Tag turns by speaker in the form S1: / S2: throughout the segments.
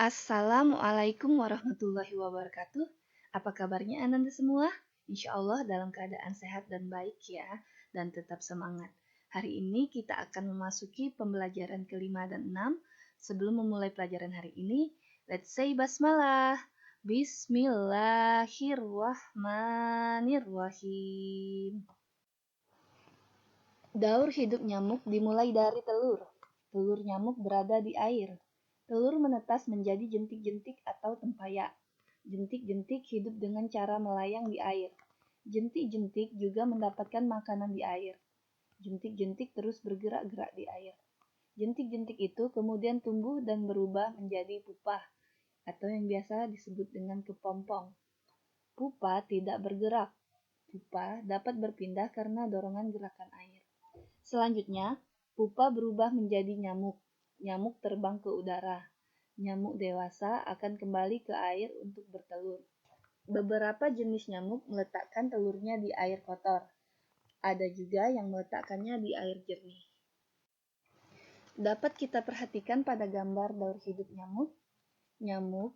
S1: Assalamualaikum warahmatullahi wabarakatuh. Apa kabarnya Ananda semua? Insya Allah dalam keadaan sehat dan baik ya, dan tetap semangat. Hari ini kita akan memasuki pembelajaran kelima dan 6. Sebelum memulai pelajaran hari ini, let's say basmalah. Bismillahirrahmanirrahim. Daur hidup nyamuk dimulai dari telur. Telur nyamuk berada di air. Telur menetas menjadi jentik-jentik atau tempayak. Jentik-jentik hidup dengan cara melayang di air. Jentik-jentik juga mendapatkan makanan di air. Jentik-jentik terus bergerak-gerak di air. Jentik-jentik itu kemudian tumbuh dan berubah menjadi pupa, atau yang biasa disebut dengan kepompong. Pupa tidak bergerak. Pupa dapat berpindah karena dorongan gerakan air. Selanjutnya, pupa berubah menjadi nyamuk. Nyamuk terbang ke udara. Nyamuk dewasa akan kembali ke air untuk bertelur. Beberapa jenis nyamuk meletakkan telurnya di air kotor. Ada juga yang meletakkannya di air jernih. Dapat kita perhatikan pada gambar daur hidup nyamuk. Nyamuk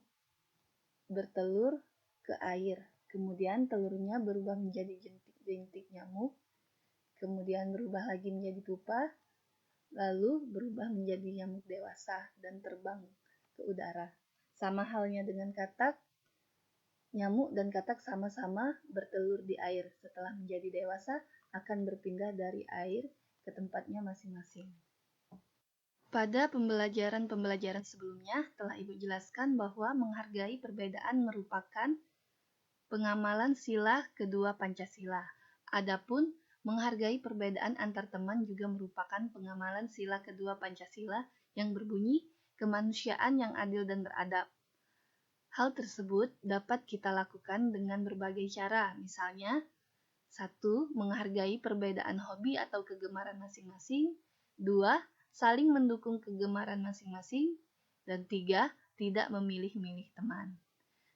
S1: bertelur ke air. Kemudian telurnya berubah menjadi jentik-jentik nyamuk. Kemudian berubah lagi menjadi pupa. Lalu berubah menjadi nyamuk dewasa dan terbang ke udara. Sama halnya dengan katak, nyamuk dan katak sama-sama bertelur di air. Setelah menjadi dewasa, akan berpindah dari air ke tempatnya masing-masing. Pada pembelajaran sebelumnya, telah Ibu jelaskan bahwa menghargai perbedaan merupakan pengamalan sila kedua Pancasila. Adapun menghargai perbedaan antar teman juga merupakan pengamalan sila kedua Pancasila yang berbunyi kemanusiaan yang adil dan beradab. Hal tersebut dapat kita lakukan dengan berbagai cara, misalnya 1. Menghargai perbedaan hobi atau kegemaran masing-masing. 2. Saling mendukung kegemaran masing-masing. Dan 3. Tidak memilih-milih teman.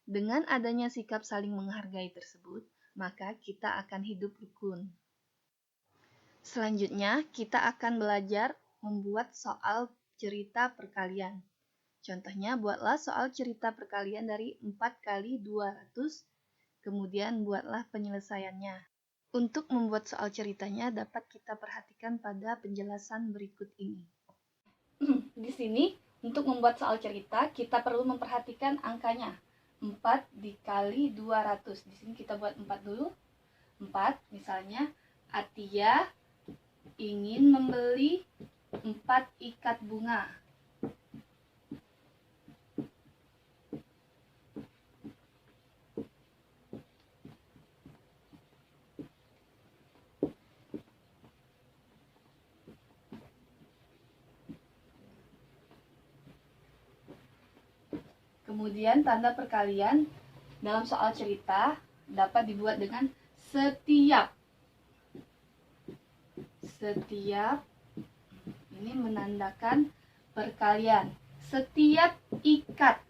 S1: Dengan adanya sikap saling menghargai tersebut, maka kita akan hidup rukun. Selanjutnya, kita akan belajar membuat soal cerita perkalian. Contohnya, buatlah soal cerita perkalian dari 4 kali 200, kemudian buatlah penyelesaiannya. Untuk membuat soal ceritanya, dapat kita perhatikan pada penjelasan berikut ini. Di sini, untuk membuat soal cerita, kita perlu memperhatikan angkanya. 4 dikali 200. Di sini kita buat 4 dulu. 4, misalnya, Atia ingin membeli 4 ikat bunga. Kemudian tanda perkalian dalam soal cerita dapat dibuat dengan setiap. Setiap ini menandakan perkalian. Setiap ikat.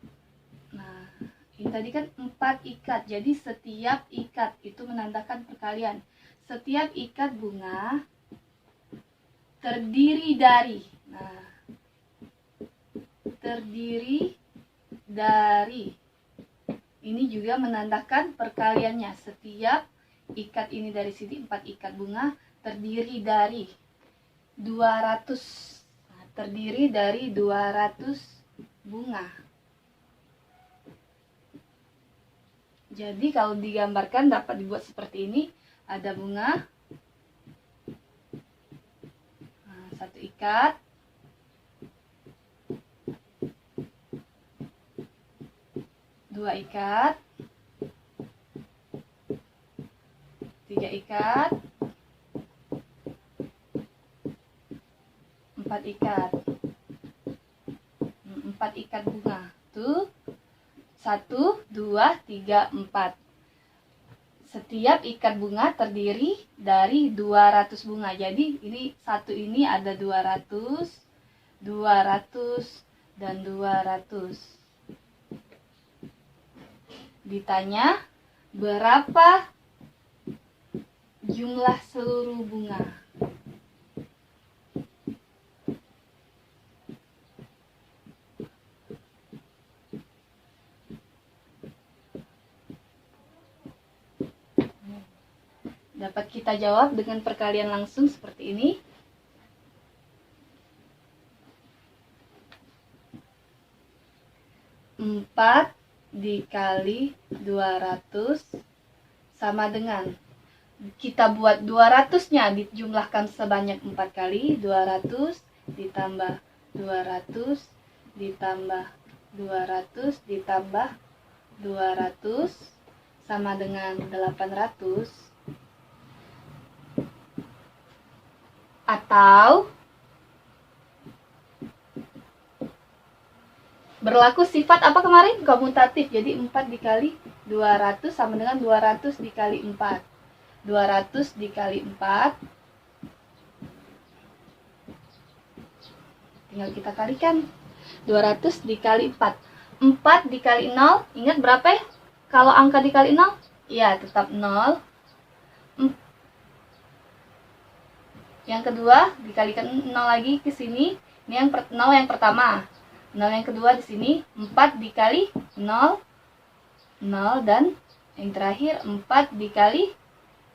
S1: Nah, ini tadi kan 4 ikat. Jadi setiap ikat itu menandakan perkalian. Setiap ikat bunga terdiri dari. Nah, terdiri dari. Ini juga menandakan perkaliannya. Setiap ikat ini dari sini 4 ikat bunga terdiri dari 200. Nah, terdiri dari 200 bunga. Jadi kalau digambarkan dapat dibuat seperti ini. Ada bunga. Nah, 1 ikat. 2 ikat. 3 ikat. 4 ikat. 4 ikat bunga. Tuh. 1, 2, 3, 4. Setiap ikat bunga terdiri dari 200 bunga. Jadi ini satu ini ada 200, 200, dan 200. Ditanya berapa jumlah seluruh bunga. Dapat kita jawab dengan perkalian langsung seperti ini. 4 dikali 200 sama dengan, kita buat 200-nya dijumlahkan sebanyak 4 kali, 200 ditambah 200 ditambah 200 ditambah 200 sama dengan 800, atau berlaku sifat apa kemarin? Komutatif. Jadi 4 dikali 200 sama dengan 200 dikali 4. 200 dikali 4. Tinggal kita kalikan. 200 dikali 4. 4 dikali 0. Ingat berapa ya? Kalau angka dikali 0? Ya, tetap 0. Yang kedua dikalikan 0 lagi ke sini. Ini yang 0 yang pertama. 0 yang kedua di sini 4 dikali 0, 0, dan yang terakhir 4 dikali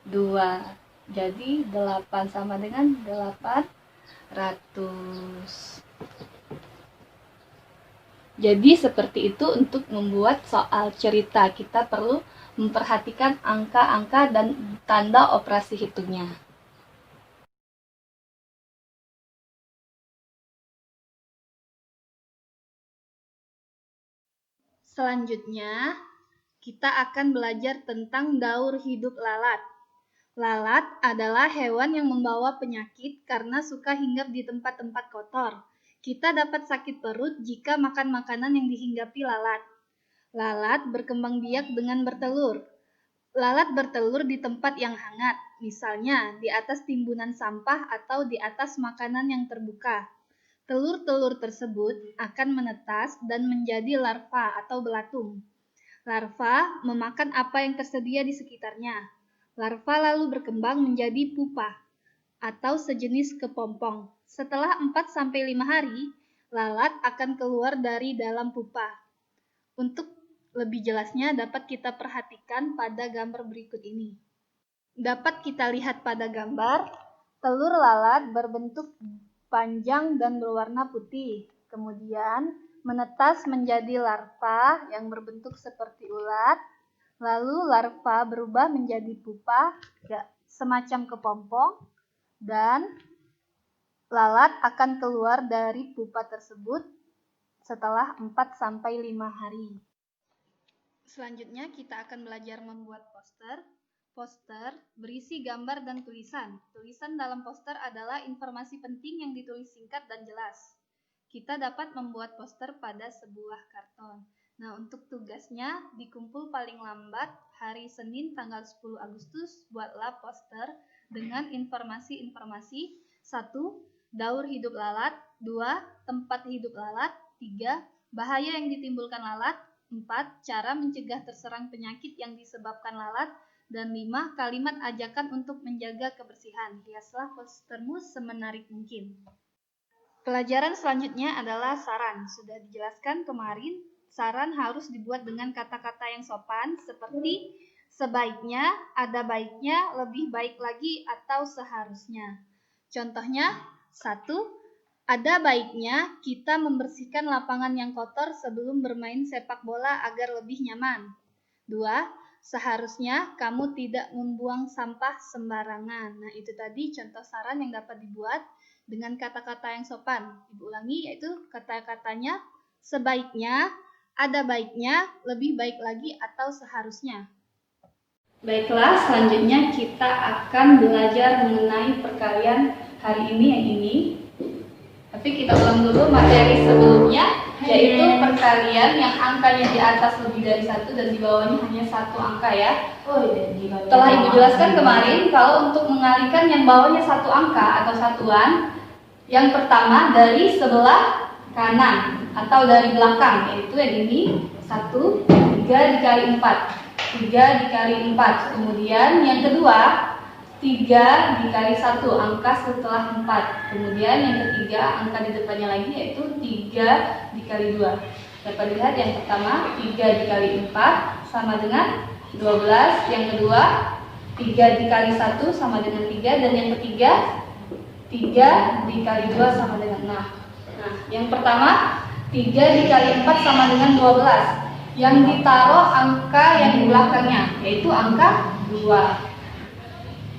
S1: 2. Jadi 8 sama dengan 800. Jadi seperti itu untuk membuat soal cerita. Kita perlu memperhatikan angka-angka dan tanda operasi hitungnya. Selanjutnya, kita akan belajar tentang daur hidup lalat. Lalat adalah hewan yang membawa penyakit karena suka hinggap di tempat-tempat kotor. Kita dapat sakit perut jika makan makanan yang dihinggapi lalat. Lalat berkembang biak dengan bertelur. Lalat bertelur di tempat yang hangat, misalnya di atas timbunan sampah atau di atas makanan yang terbuka. Telur-telur tersebut akan menetas dan menjadi larva atau belatung. Larva memakan apa yang tersedia di sekitarnya. Larva lalu berkembang menjadi pupa atau sejenis kepompong. Setelah 4-5 hari, lalat akan keluar dari dalam pupa. Untuk lebih jelasnya dapat kita perhatikan pada gambar berikut ini. Dapat kita lihat pada gambar, telur lalat berbentuk panjang dan berwarna putih. Kemudian menetas menjadi larva yang berbentuk seperti ulat. Lalu larva berubah menjadi pupa semacam kepompong, dan lalat akan keluar dari pupa tersebut setelah 4-5 hari. Selanjutnya kita akan belajar membuat poster. Poster berisi gambar dan tulisan. Tulisan dalam poster adalah informasi penting yang ditulis singkat dan jelas. Kita dapat membuat poster pada sebuah karton. Nah, untuk tugasnya, dikumpul paling lambat hari Senin tanggal 10 Agustus, buatlah poster dengan informasi-informasi: 1. Daur hidup lalat. 2. Tempat hidup lalat. 3. Bahaya yang ditimbulkan lalat. 4. Cara mencegah terserang penyakit yang disebabkan lalat. Dan 5. Kalimat ajakan untuk menjaga kebersihan. Hiaslah postermu semenarik mungkin. Pelajaran selanjutnya adalah saran. Sudah dijelaskan kemarin, saran harus dibuat dengan kata-kata yang sopan seperti sebaiknya, ada baiknya, lebih baik lagi, atau seharusnya. Contohnya, 1. Ada baiknya kita membersihkan lapangan yang kotor sebelum bermain sepak bola agar lebih nyaman. 2. Seharusnya kamu tidak membuang sampah sembarangan. Nah, itu tadi contoh saran yang dapat dibuat dengan kata-kata yang sopan. Ibu ulangi, yaitu kata-katanya sebaiknya, ada baiknya, lebih baik lagi, atau seharusnya. Baiklah, selanjutnya kita akan belajar mengenai perkalian hari ini yang ini. Tapi kita ulang dulu materi sebelumnya, yaitu perkalian yang angkanya di atas lebih dari 1 dan di bawahnya hanya 1 angka ya. Telah Ibu jelaskan kemarin kalau untuk mengalihkan yang bawahnya 1 angka atau satuan, yang pertama dari sebelah kanan atau dari belakang, yaitu yang ini 1, 3 dikali 4. 3 dikali 4. Kemudian yang kedua 3 dikali 1, angka setelah 4. Kemudian yang ketiga, angka di depannya lagi, yaitu 3 dikali 2. Dapat dilihat yang pertama 3 dikali 4 sama dengan 12. Yang kedua
S2: 3 dikali 1 sama dengan 3, dan yang ketiga 3 dikali 2 sama dengan 6. Nah, yang pertama 3 dikali 4 sama dengan 12. Yang ditaruh angka yang di belakangnya, yaitu angka 2.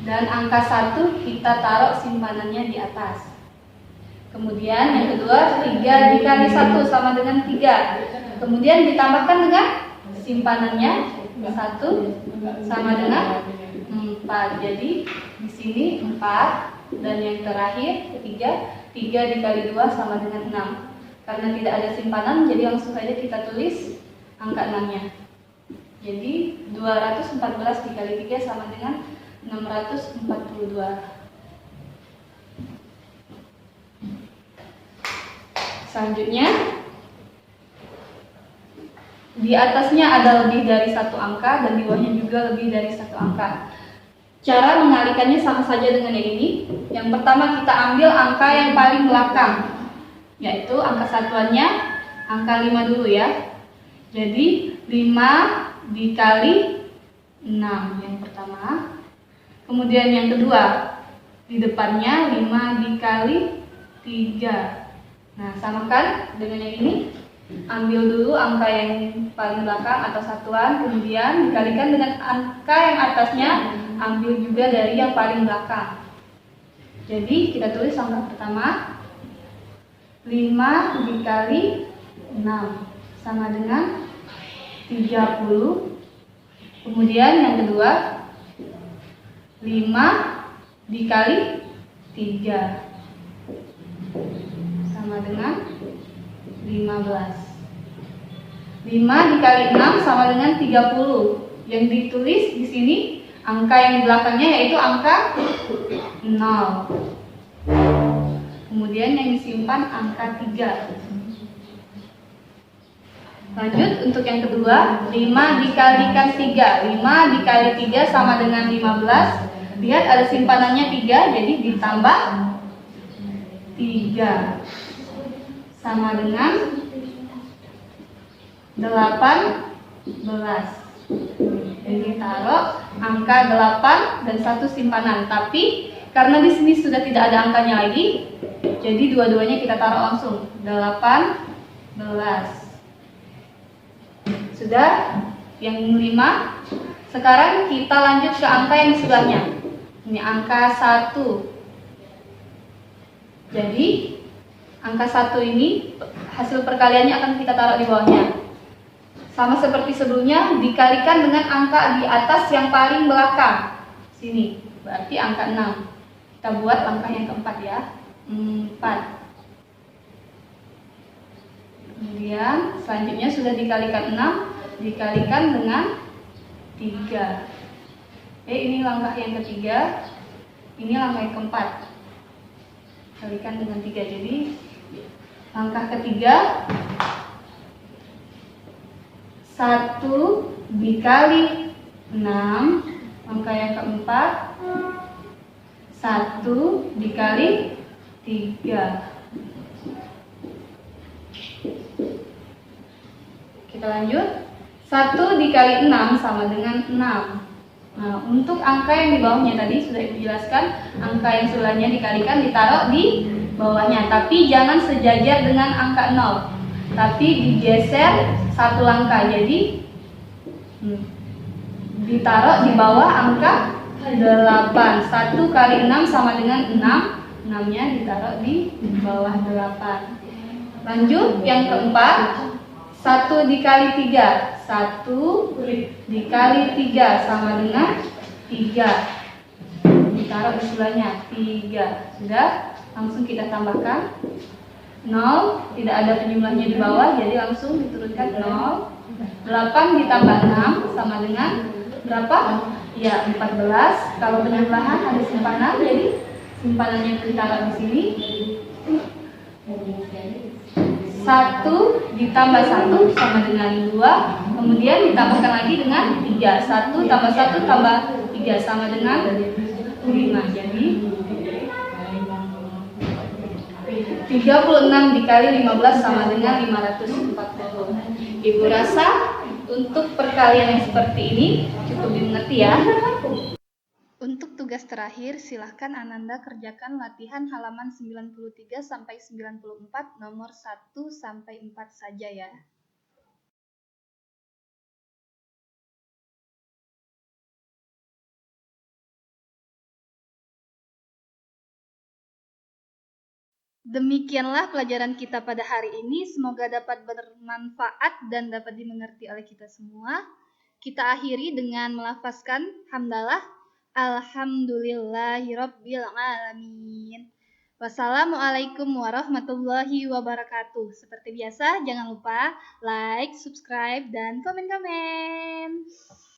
S2: Dan angka 1 kita taruh simpanannya di atas. Kemudian yang kedua 3 dikali 1 sama dengan 3. Kemudian ditambahkan dengan simpanannya 1 sama dengan 4. Jadi di sini 4, dan yang terakhir ketiga 3 dikali 2 sama dengan 6. Karena tidak ada simpanan, jadi langsung saja kita tulis angka 6-nya. Jadi 214 dikali 3 sama dengan 642. Selanjutnya, di atasnya ada lebih dari 1 angka dan di bawahnya juga lebih dari 1 angka. Cara mengalihkannya sama saja dengan yang ini. Yang pertama kita ambil angka yang paling belakang, yaitu angka satuannya angka 5 dulu ya. Jadi 5 dikali 6 yang pertama. Kemudian yang kedua, di depannya 5 dikali 3. Nah, samakan dengan yang ini. Ambil dulu angka yang paling belakang atau satuan, kemudian dikalikan dengan angka yang atasnya, ambil juga dari yang paling belakang. Jadi kita tulis angka pertama 5 dikali 6 sama dengan 30. Kemudian yang kedua 5 dikali 3 sama dengan 15. 5 dikali 6 sama dengan 30. Yang ditulis di sini angka yang di belakangnya yaitu angka 0. Kemudian yang disimpan angka 3. Lanjut untuk yang kedua, 5 dikalikan 3. 5 dikali 3 sama dengan 15. Lihat ada simpanannya 3, jadi ditambah 3 sama dengan 18. Jadi taruh angka 8 dan 1 simpanan. Tapi karena di sini sudah tidak ada angkanya lagi, jadi dua-duanya kita taruh langsung 18. Sudah yang 5. Sekarang kita lanjut ke angka yang di sebelahnya. Ini angka 1. Jadi angka 1 ini hasil perkaliannya akan kita taruh di bawahnya. Sama seperti sebelumnya, dikalikan dengan angka di atas yang paling belakang. Sini, berarti angka 6. Kita buat langkah yang keempat ya. 4. Kemudian selanjutnya sudah dikalikan 6, dikalikan dengan 3. Ini langkah yang ketiga, ini langkah yang keempat. Kalikan dengan 3. Jadi langkah ketiga 1 dikali 6. Langkah yang keempat 1 dikali 3. Kita lanjut. 1 dikali 6 sama dengan 6. Nah, untuk angka yang di bawahnya tadi sudah Ibu jelaskan, angka yang sebelahnya dikalikan ditaruh di bawahnya, tapi jangan sejajar dengan angka 0, tapi digeser 1 langkah. Jadi ditaruh di bawah angka 8. 1 kali 6 sama dengan 6. 6-nya ditaruh di bawah 8. Lanjut yang keempat, 1 dikali 3. 1 dikali 3 sama dengan 3. Ditaruh di sebelahnya 3. Sudah, langsung kita tambahkan 0. Tidak ada penjumlahnya di bawah, jadi langsung diturunkan 0. 8 ditambah 6 sama dengan berapa? Ya, 14. Kalau penjumlahan ada simpanan, jadi simpanannya ditaruh di sini. 1 ditambah 1 sama dengan 2. Kemudian ditambahkan lagi dengan 3. 1 tambah 1 tambah 3 sama dengan 5. Jadi 36 dikali 15 sama dengan 540. Ibu rasa untuk perkalian yang seperti ini cukup dimengerti ya. tugas terakhir, silahkan Ananda kerjakan latihan halaman 93 sampai 94 nomor 1 sampai 4 saja ya. Demikianlah pelajaran kita pada hari ini. Semoga dapat bermanfaat dan dapat dimengerti oleh kita semua. Kita akhiri dengan melafazkan hamdalah. Alhamdulillahirabbil alamin. Wassalamualaikum warahmatullahi wabarakatuh. Seperti biasa, jangan lupa like, subscribe, dan komen-komen.